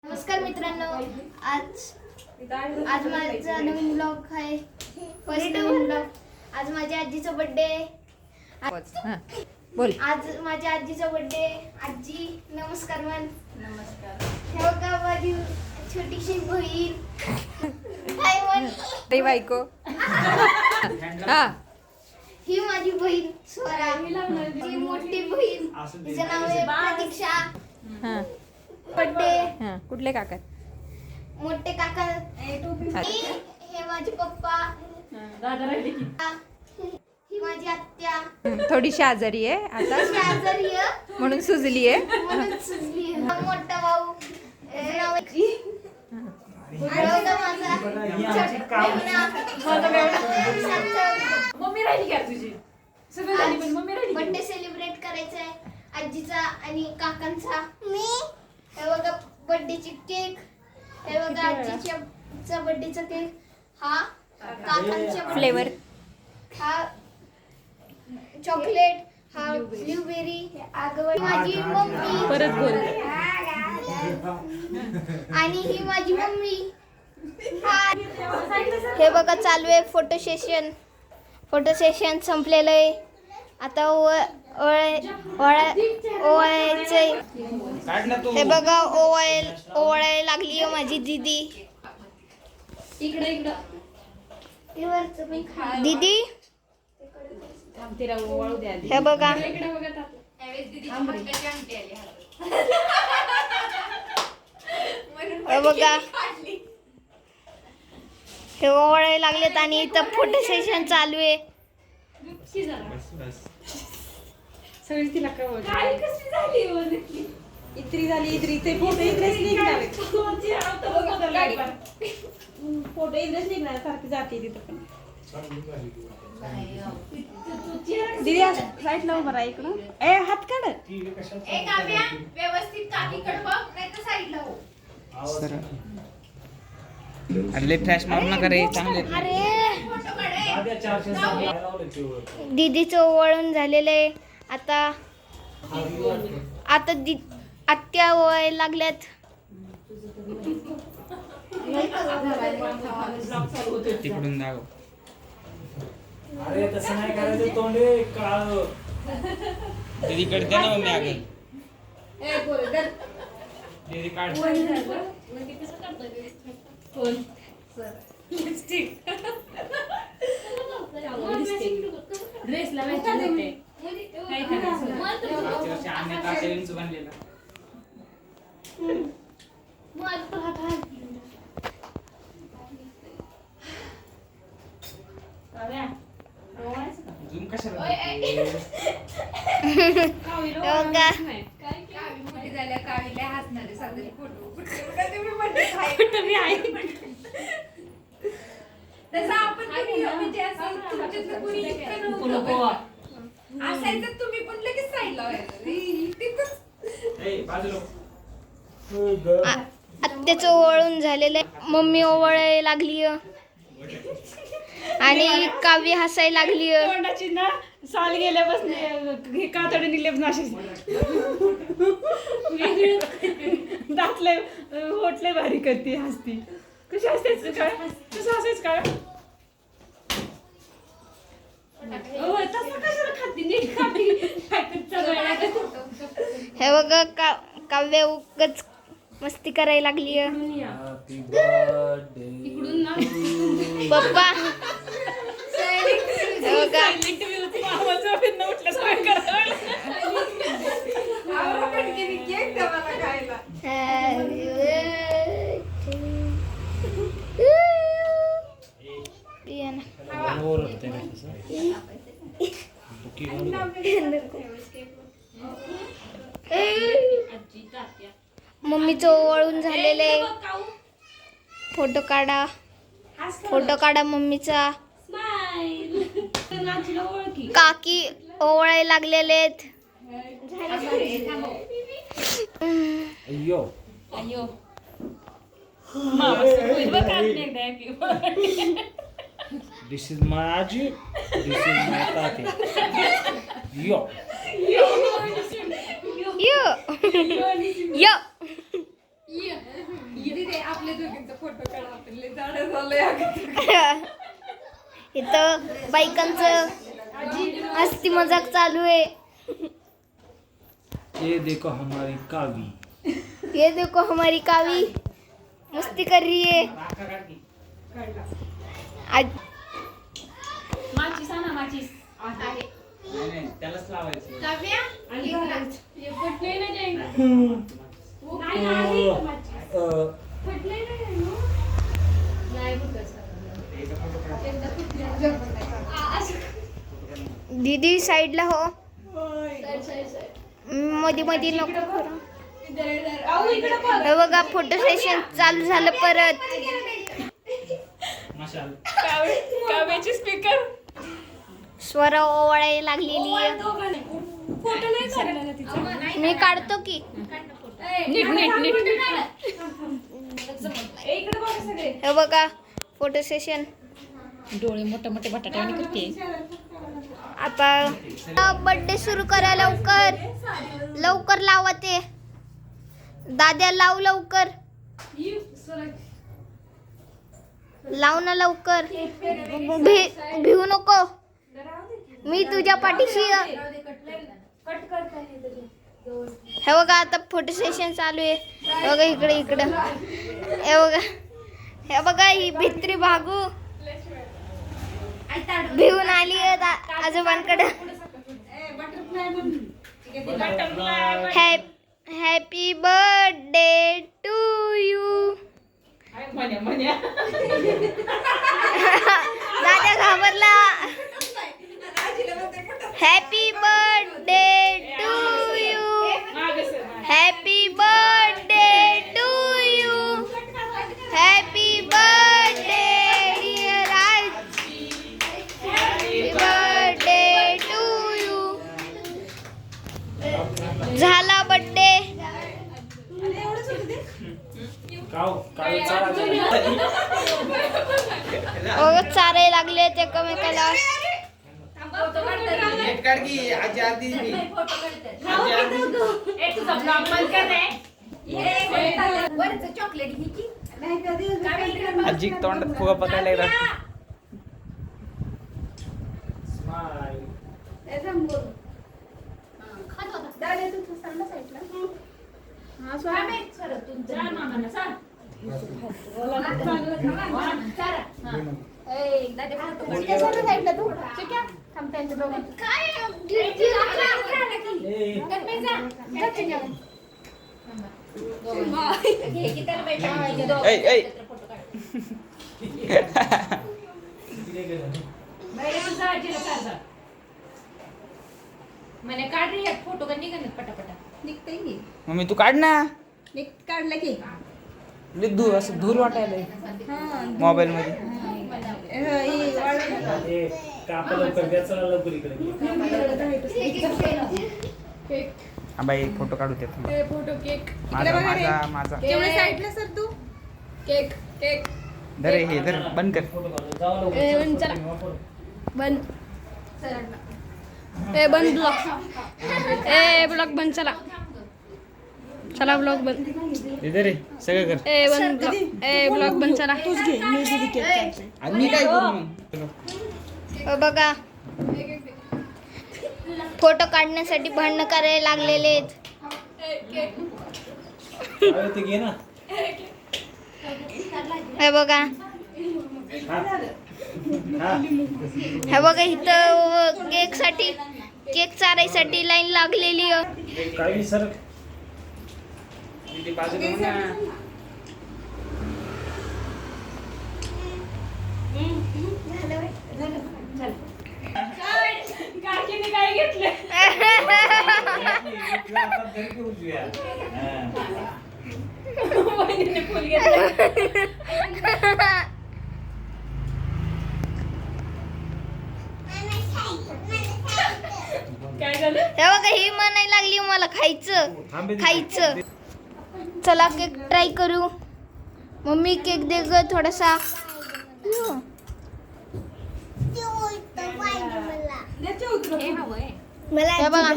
नमस्कार मित्रांनो, आज माझा नवीन ब्लॉग आहे. First blog. आज माझ्या आजीचा बर्थडे. बोल. आज माझ्या आजीचा बर्थडे. आजी नमस्कार म्हण. नमस्कार. हे बघा माझी छोटीशी बहीण. काय म्हण? ते बायको. हा. ही माझी बहीण स्वरा. ही मोठी बहीण. तिचं नाव आहे प्रतीक्षा. हा. बर्थडे. हा. कुठले काका? मोठे काका. हे माझे पप्पा. ही माझी आत्या. थोडीशी आजारी आहे आता ही आजारी आहे. म्हणून सुजली आहे. म्हणून सुजली आहे. हा मोठा भाऊ. त्याचं नाव आहे मम्मी राहिली का तुझी? सगळं झाली पण मम्मी राहिली का? बर्थडे सेलिब्रेट करायचा आहे आजीचा आणि काकांचा. हे बघा बर्थडेची केक. हे बघा आजीच्या बर्थडेचा केक. हा काकांच्या फ्लेवर. हा चॉकलेट. हा ब्लूबेरी. माझी मम्मी. परत बोल. आणि ही माझी मम्मी. हे बघा चालू आहे फोटो सेशन. फोटो सेशन संपलेलं आहे. आता ओवाळायचंय. हे बघा ओवाळायला लागली आहे माझी दीदी. दीदी हे बघा. हे बघा हे ओवाळायला लागलेत आणि इथं फोटो सेशन चालू आहे. सगळी तिला काय कशी झाली इत्री झाली. इत्री ते फोटो इथेच निघणार फोटो इथेच निघणार. सारखी जाते तिथं पण. दीदी साईडला उभा राहा इकडं. ए हात काढ. व्यवस्थित काकीकडे बघ नाहीतर साईडला हो. अरे फ्लॅश मारू नका रे. चांगले दीदीचं ओवाळून झालेलं आहे. आता आत्या ओवायला लागल्यात. तिकडून दाव. अरे तसं नाही करायचं. तोंडे काळ दीदीकडे दे ना मम्मी. आगे दीदी काढ. ड्रेस लावायचे काय करायचं? बनलेला झूम कशाला? तुम्ही पण लगेच साईडला आत्याचं ओवाळून झालेलं आहे. मम्मी ओवाळायला लागली आणि काव्य हसायला लागली. तोंडाची ना साल गेल्यापासून हे कातडे निघल्यापासून अशीच दातले होटले भारी करते. हसती कशी हसायचं काय? कसं हसायचं काय? तसं कशाला खाती? नीट खाती. हे बघा काव्य उगाच मस्ती करायला लागली. इकडून ना पप्पा हे बघा मम्मीचं ओवाळून झालेलं आहे. फोटो काढा मम्मीचा. काकी ओवाळायला लागलेले आहेत. अय्यो अय्यो दिस इज माय आजी. दिस इज माय ताती. यो यो आपल्या दोघींचा फोटो काढा आपण लय जाडं झालंय अगं. इथं बायकांचं हस्ती मजाक चालू आहे. ये देखो हमारी कावी. ये देखो हमारी कावी मस्ती कर रही है. आज माचीस आणा माचीस. आहे. नाही, त्यालाच लावायचं. काव्या आणि घालायचं. हे पटलंय ना जय? नाही अ, आहे इथं माचीस. अ, पटलंय ना जय, no? नाही होत असं. एकदा फुटलं. दीदी साईडला हो. मध्ये मध्ये नको करू. अहो, इकडं बघ. हे बघा फोटो सेशन चालू झालं परत. मशाल. काव्याची स्पीकर स्वर ओवाळायला लागलेली आहे. फोटो नाही काढला ना तिचा. मी काढतो की. नीट नीट नीट इकडे बघा सगळे. हे बघा फोटो सेशन. डोळे मोठे मोठे बटाट्याने करते. आता बर्थडे सुरू करा लवकर. लवकर लावा ते. दाद्या लाव लवकर. लाव ना लवकर. भिवू नको. मी तुझ्या पाठीशी आहे. हे बघा आता फोटो सेशन चालू आहे. हे बघा इकडे इकडे. हे बघा ही भित्री भागू भिवून आली आहे आजोबांकडे. Happy birthday to you. दादा घाबरला. Happy birthday to you. Happy birthday to you. Happy birthday dear Raj. Happy birthday to you. झाला बर्थडे. चारायला लागले ते एकमेकाला. नीट काढ की, आजी आधी मी. आजी आधी. आजी तोंडात फुगा पकायला लागला. स्माइल. म्हणे काढ रे फोटो का निघत पटापटा निघतंय की. मम्मी तू काढ ना. काढलं की. धूर असं धूर वाटायला मोबाईल मध्ये. हे कापा लवकर द्याचा लवकर इकडे. बाई फोटो काढू ते. फोटो केक माझा माझा माझा. तेवढे साईडला सर तू. केक केक धर हे धर बंद कर. फोटो काढू. जाऊ लवकर. चला. बंद. बंद ब्लॉग. ब्लॉग बंद. चला चला ब्लॉग बंद. इधर रे सगळं कर. बंद ब्लॉग बंद. चला तूच घे. आणि मी काय करू मग. बघा फोटो काढण्यासाठी भांडणं करायला लागलेले आहेत. ते घे ना. हे बघा. हे बघा इथं केक चारायसाठी लाईन लागलेली आहे. काही सर बाजूला हो ना. काकीने काय घेतलं. वहिनीने फुल घेतलं. काय झालं. हे बघा ही म्हणायला लागली मला खायचं. चला केक ट्राय करू. मम्मी केक दे ग थोडासा. हे हवंय. हे बघा